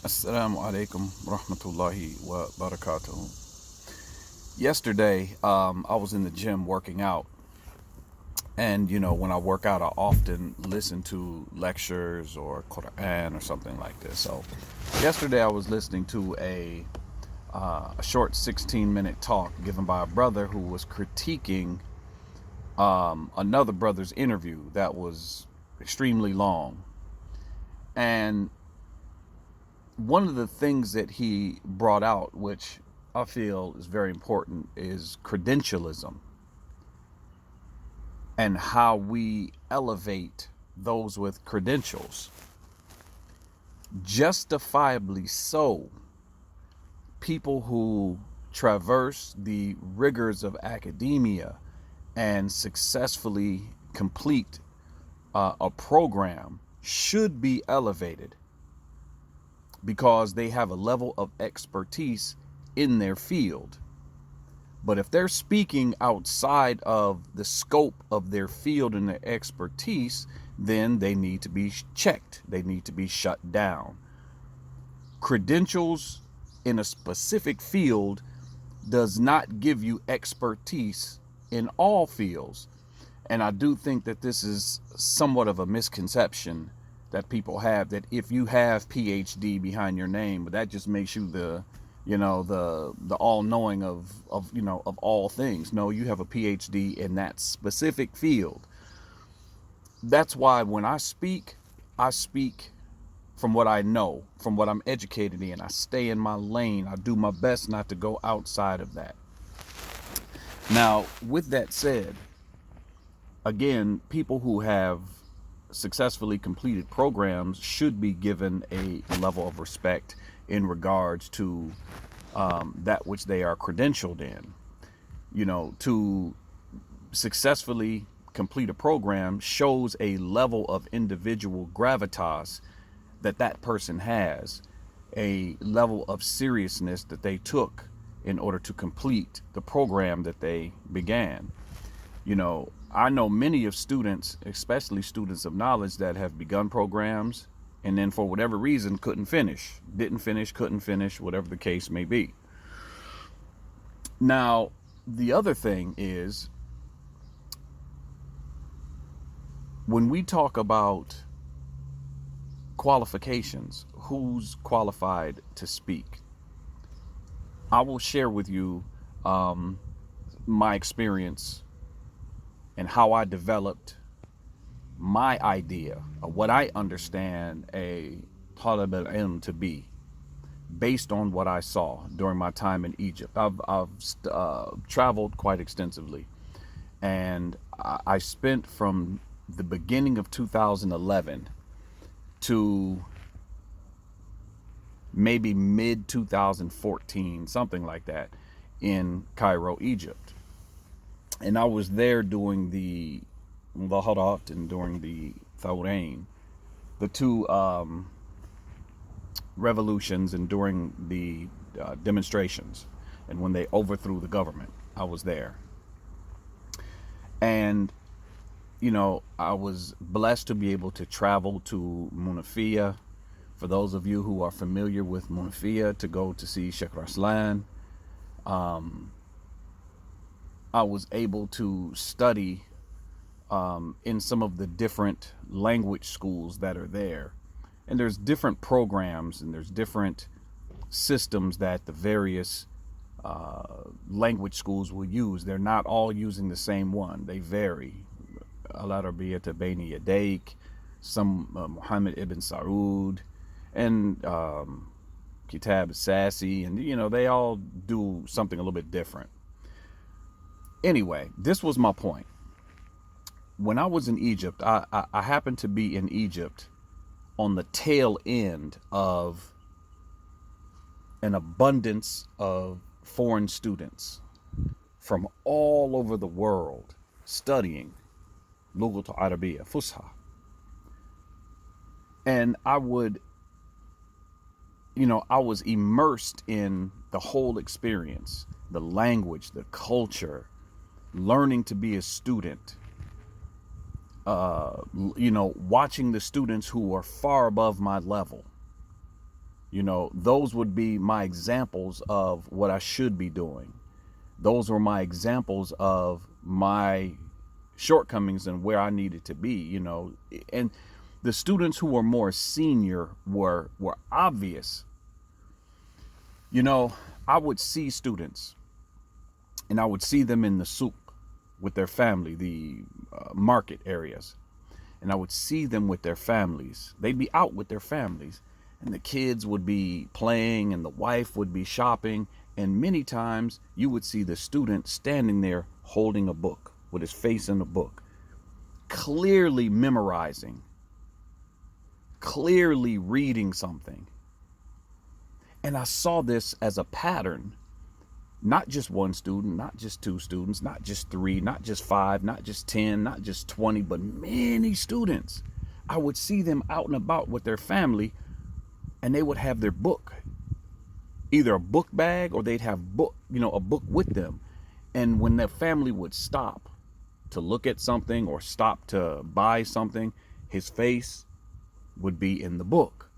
Assalamu alaikum rahmatullahi wa barakatuh. Yesterday, I was in the gym working out. And, when I work out, I often listen to lectures or Quran or something like this. So, yesterday I was listening to a short 16-minute talk given by a brother who was critiquing another brother's interview that was extremely long. And one of the things that he brought out, which I feel is very important, is credentialism and how we elevate those with credentials. Justifiably so, people who traverse the rigors of academia and successfully complete a program should be elevated because they have a level of expertise in their field. But if they're speaking outside of the scope of their field and their expertise, then they need to be checked. They need to be shut down. Credentials in a specific field does not give you expertise in all fields. And I do think that this is somewhat of a misconception that people have, that if you have PhD behind your name, but that just makes you the all-knowing of all things. No, you have a PhD in that specific field. That's why when I speak from what I know, from what I'm educated in. I stay in my lane. I do my best not to go outside of that. Now, with that said, again, people who have successfully completed programs should be given a level of respect in regards to that which they are credentialed in. To successfully complete a program shows a level of individual gravitas that person has, a level of seriousness that they took in order to complete the program that they began. I know many of students, especially students of knowledge, that have begun programs and then for whatever reason didn't finish, couldn't finish, whatever the case may be. Now, the other thing is, when we talk about qualifications, who's qualified to speak, I will share with you my experience and how I developed my idea of what I understand a talib al-ilm to be, based on what I saw during my time in Egypt. I've traveled quite extensively, and I spent from the beginning of 2011 to maybe mid 2014, something like that, in Cairo, Egypt. And I was there during the Mudaharat and during the Thawrain, the two revolutions, and during the demonstrations, and when they overthrew the government. I was there. And I was blessed to be able to travel to Munafia. For those of you who are familiar with Munafia, to go to see Sheikh Raslan. I was able to study in some of the different language schools that are there. And there's different programs and there's different systems that the various language schools will use. They're not all using the same one. They vary. Al-Arabiyyah Bayni Yadayk, some Muhammad ibn Saud, and Kitab Sassi, and they all do something a little bit different. Anyway, this was my point. When I was in Egypt, I happened to be in Egypt on the tail end of an abundance of foreign students from all over the world studying Lughat Arabiya Fusha. And I was immersed in the whole experience, the language, the culture, learning to be a student, watching the students who are far above my level, Those would be my examples of what I should be doing. Those were my examples of my shortcomings and where I needed to be, and the students who were more senior were obvious. I would see students and I would see them in the souk with their family, the market areas, and I would see them with their families. They'd be out with their families, and the kids would be playing and the wife would be shopping, and many times you would see the student standing there holding a book with his face in the book, clearly memorizing, clearly reading something. And I saw this as a pattern, not just one student, not just two students, not just three, not just five, not just 10, not just 20, but many students. I would see them out and about with their family, and they would have their book, either a book bag or they'd have a book with them. And when their family would stop to look at something or stop to buy something, his face would be in the book.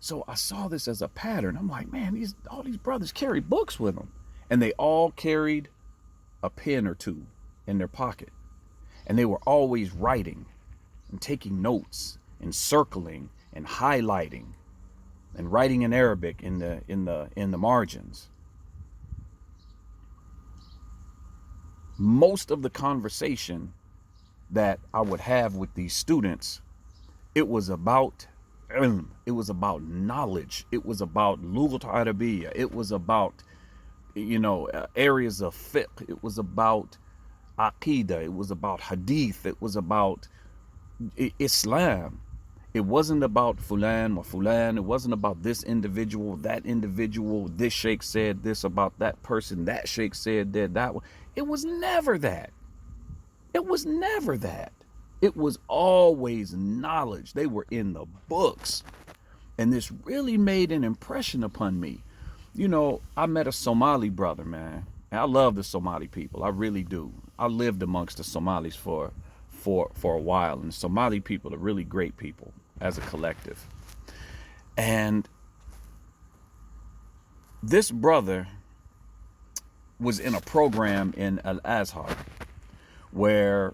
So I saw this as a pattern. I'm like, man, all these brothers carry books with them. And they all carried a pen or two in their pocket. And they were always writing and taking notes and circling and highlighting and writing in Arabic in the margins. Most of the conversation that I would have with these students, it was about ilm, it was about knowledge, it was about Lughat Arabiya, it was about areas of fiqh, it was about aqidah, it was about hadith, it was about Islam. It wasn't about fulan or fulan. It wasn't about this individual, that individual. This sheikh said this about that person. That sheikh said that one. It was never that. It was never that. It was always knowledge. They were in the books. And this really made an impression upon me. I met a Somali brother, man. And I love the Somali people. I really do. I lived amongst the Somalis for a while. And the Somali people are really great people as a collective. And this brother was in a program in Al-Azhar where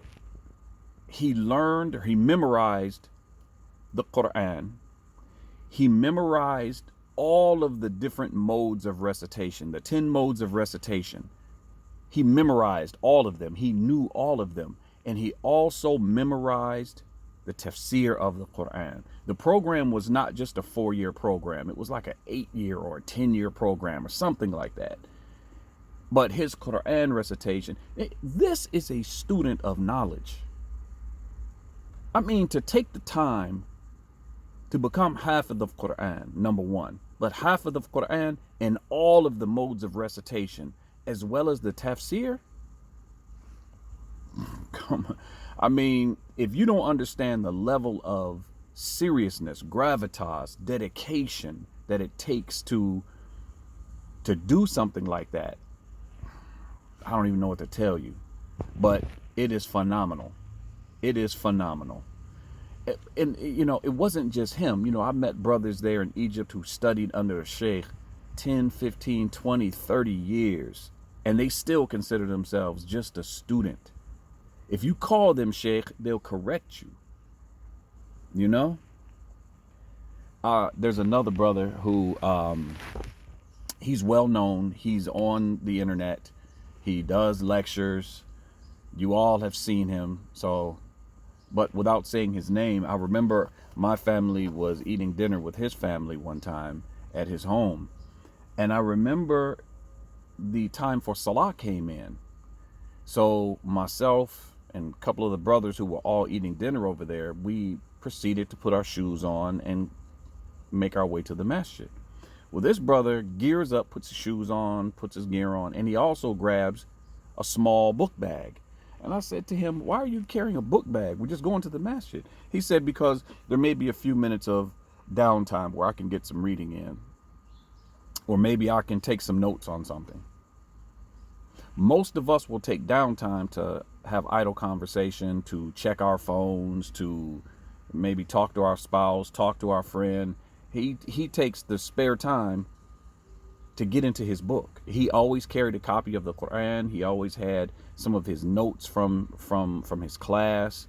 he memorized the Quran. He memorized all of the different modes of recitation, the 10 modes of recitation. He memorized all of them. He knew all of them. And he also memorized the tafsir of the Quran. The program was not just a 4-year program. It was like an 8-year or a 10-year program or something like that. But his Quran recitation, this is a student of knowledge. I mean, to take the time to become Hafidh of Quran, number one, but Hafidh of Quran in all of the modes of recitation, as well as the tafsir. Come on. I mean, if you don't understand the level of seriousness, gravitas, dedication that it takes to do something like that, I don't even know what to tell you. But it is phenomenal. It is phenomenal. And it wasn't just him. I met brothers there in Egypt who studied under a sheikh 10, 15, 20, 30 years, and they still consider themselves just a student. If you call them sheikh, they'll correct you. There's another brother who he's well known. He's on the internet. He does lectures. You all have seen him. But without saying his name, I remember my family was eating dinner with his family one time at his home. And I remember the time for Salah came in. So myself and a couple of the brothers who were all eating dinner over there, we proceeded to put our shoes on and make our way to the masjid. Well, this brother gears up, puts his shoes on, puts his gear on, and he also grabs a small book bag. And I said to him, why are you carrying a book bag? We're just going to the masjid. He said, because there may be a few minutes of downtime where I can get some reading in. Or maybe I can take some notes on something. Most of us will take downtime to have idle conversation, to check our phones, to maybe talk to our spouse, talk to our friend. He takes the spare time to get into his book. He always carried a copy of the Quran. He always had some of his notes from his class.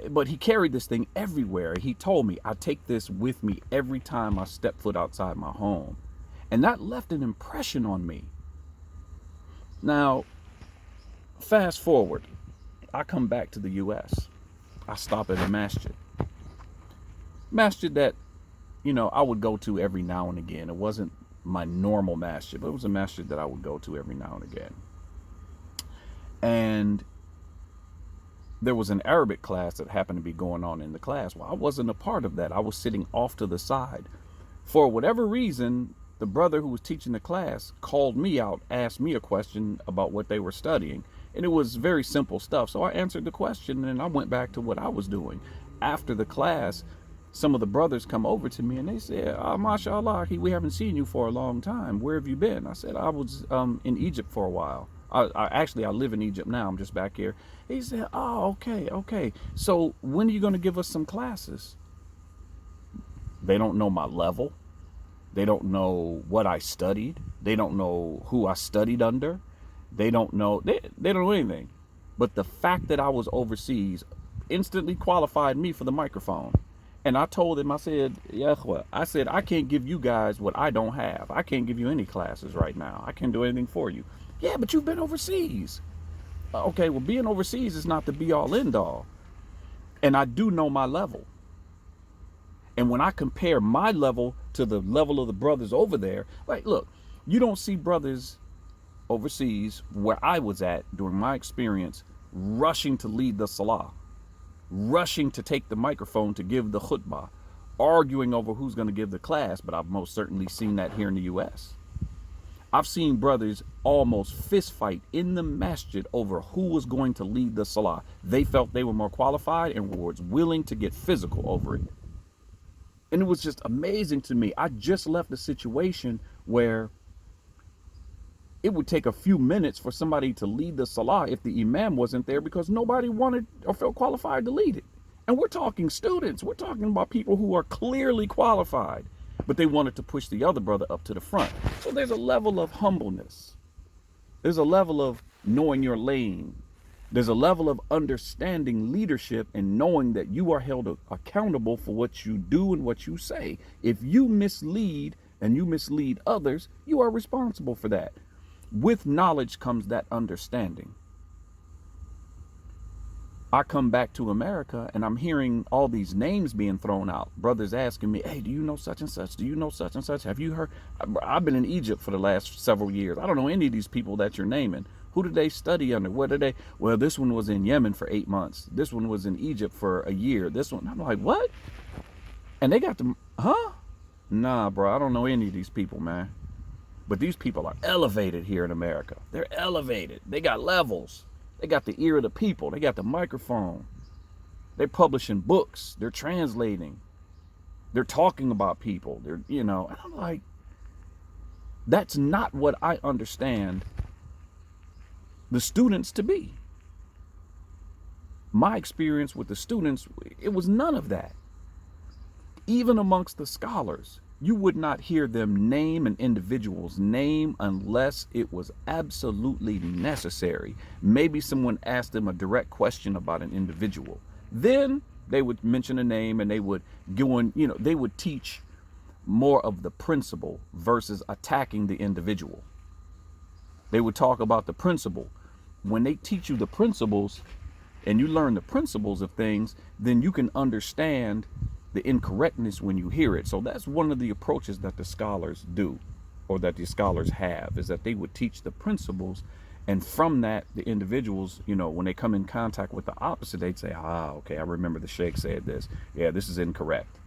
But he carried this thing everywhere. He told me, I take this with me every time I step foot outside my home. And that left an impression on me. Now, fast forward, I come back to the US. I stop at a masjid. Masjid that, I would go to every now and again. It wasn't my normal masjid, but it was a masjid that I would go to every now and again. And there was an Arabic class that happened to be going on in the class. Well, I wasn't a part of that. I was sitting off to the side. For whatever reason, the brother who was teaching the class called me out, asked me a question about what they were studying. And it was very simple stuff. So I answered the question and I went back to what I was doing. After the class, some of the brothers come over to me and they said, mashallah, we haven't seen you for a long time. Where have you been? I said, I was in Egypt for a while. I live in Egypt now. I'm just back here. He said, oh, okay. So when are you going to give us some classes? They don't know my level. They don't know what I studied. They don't know who I studied under. They don't know anything. But the fact that I was overseas instantly qualified me for the microphone. And I told him, I said, I can't give you guys what I don't have. I can't give you any classes right now. I can't do anything for you. Yeah, but you've been overseas. Okay, well, being overseas is not the be all end all. And I do know my level. And when I compare my level to the level of the brothers over there, like, look, you don't see brothers overseas where I was at during my experience rushing to lead the salah, rushing to take the microphone to give the khutbah, arguing over who's going to give the class. But I've most certainly seen that here in the U.S. I've seen brothers almost fist fight in the masjid over who was going to lead the salah. They felt they were more qualified and were willing to get physical over it. And it was just amazing to me. I just left a situation where it would take a few minutes for somebody to lead the salah if the imam wasn't there because nobody wanted or felt qualified to lead it. And we're talking students. We're talking about people who are clearly qualified, but they wanted to push the other brother up to the front. So there's a level of humbleness. There's a level of knowing your lane. There's a level of understanding leadership and knowing that you are held accountable for what you do and what you say. If you mislead and you mislead others, you are responsible for that. With knowledge comes that understanding. I come back to America and I'm hearing all these names being thrown out. Brothers asking me, hey, do you know such and such? Do you know such and such? Have you heard? I've been in Egypt for the last several years. I don't know any of these people that you're naming. Who did they study under? What did they? Well, this one was in Yemen for 8 months. This one was in Egypt for a year. This one, I'm like, what? And they got them, huh? Nah, bro, I don't know any of these people, man. But these people are elevated here in America. They're elevated. They got levels. They got the ear of the people. They got the microphone. They're publishing books. They're translating. They're talking about people. And I'm like, that's not what I understand the students to be. My experience with the students, it was none of that. Even amongst the scholars, you would not hear them name an individual's name unless it was absolutely necessary. Maybe someone asked them a direct question about an individual. Then they would mention a name and they would go in, they would teach more of the principle versus attacking the individual. They would talk about the principle. When they teach you the principles and you learn the principles of things, then you can understand the incorrectness when you hear it. So that's one of the approaches that the scholars do, or that the scholars have, is that they would teach the principles. And from that, the individuals, when they come in contact with the opposite, they'd say, okay, I remember the sheikh said this. Yeah, this is incorrect.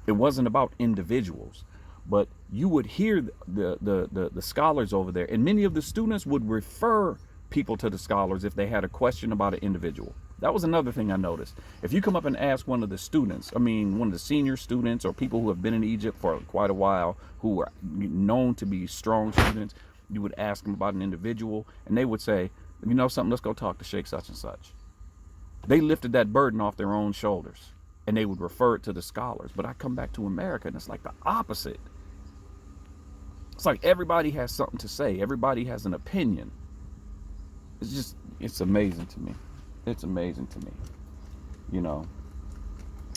It wasn't about individuals, but you would hear the scholars over there, and many of the students would refer people to the scholars if they had a question about an individual. That was another thing I noticed. If you come up and ask one of the students, one of the senior students or people who have been in Egypt for quite a while, who are known to be strong students, you would ask them about an individual and they would say, something, let's go talk to Sheikh such and such. They lifted that burden off their own shoulders. and they would refer it to the scholars. But I come back to America and it's like the opposite. It's like everybody has something to say. Everybody has an opinion. It's amazing to me. It's amazing to me. You know,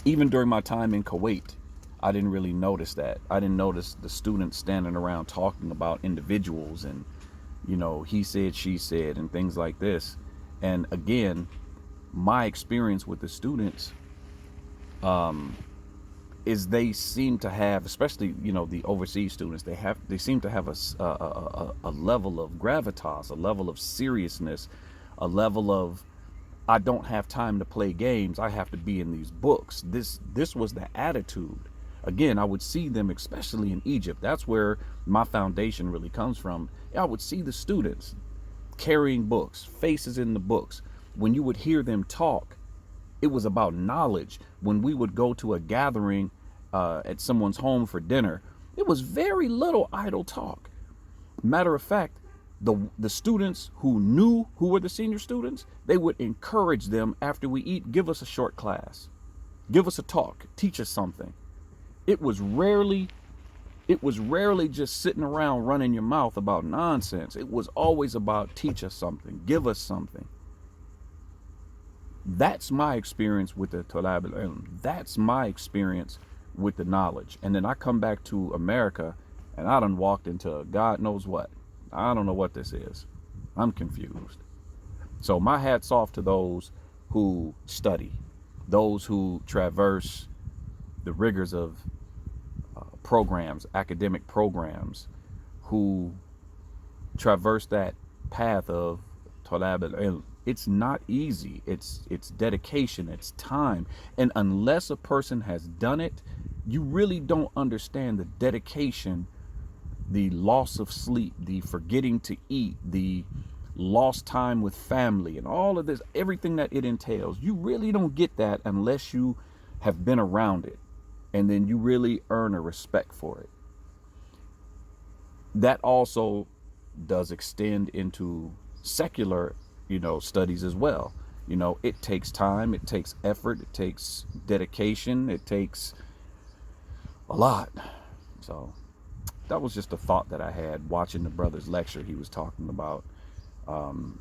even during my time in Kuwait, I didn't really notice that. I didn't notice the students standing around talking about individuals and, you know, he said, she said, and things like this. And again, my experience with the students is they seem to have, especially, you know, the overseas students, they seem to have a level of gravitas, a level of seriousness, a level of, I don't have time to play games. I have to be in these books. This was the attitude. Again, I would see them, especially in Egypt. That's where my foundation really comes from. I would see the students carrying books, faces in the books. When you would hear them talk, it was about knowledge. When we would go to a gathering at someone's home for dinner, it was very little idle talk. Matter of fact, the students who knew who were the senior students, they would encourage them after we eat, give us a short class, give us a talk, teach us something. It was rarely just sitting around running your mouth about nonsense. It was always about teach us something, give us something. That's my experience with the Talab al-Ilm. That's my experience with the knowledge. And then I come back to America and I done walked into God knows what. I don't know what this is. I'm confused. So my hat's off to those who study, those who traverse the rigors of programs, academic programs, who traverse that path of Talab al-Ilm. It's not easy. It's dedication, it's time. And unless a person has done it, you really don't understand the dedication, the loss of sleep, the forgetting to eat, the lost time with family, and all of this, everything that it entails. You really don't get that unless you have been around it. And then you really earn a respect for it. That also does extend into secular, you know, studies as well. You know, it takes time, it takes effort, it takes dedication, it takes a lot. So that was just a thought that I had watching the brother's lecture. He was talking about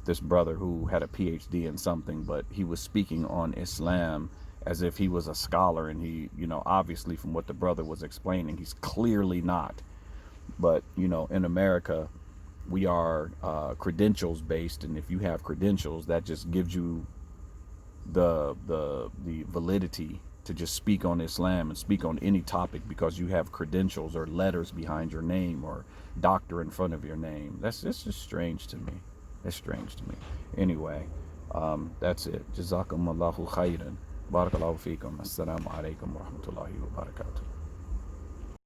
this brother who had a PhD in something, but he was speaking on Islam as if he was a scholar, and he, you know, obviously from what the brother was explaining, he's clearly not. But, you know, in America, we are credentials based, and if you have credentials, that just gives you the validity to just speak on Islam and speak on any topic because you have credentials or letters behind your name or doctor in front of your name. That's just strange to me. It's strange to me. Anyway, that's it. Jazakumullahu khairan. Barakallahu feekum. Assalamu alaikum wa rahmatullahi wa barakatuh.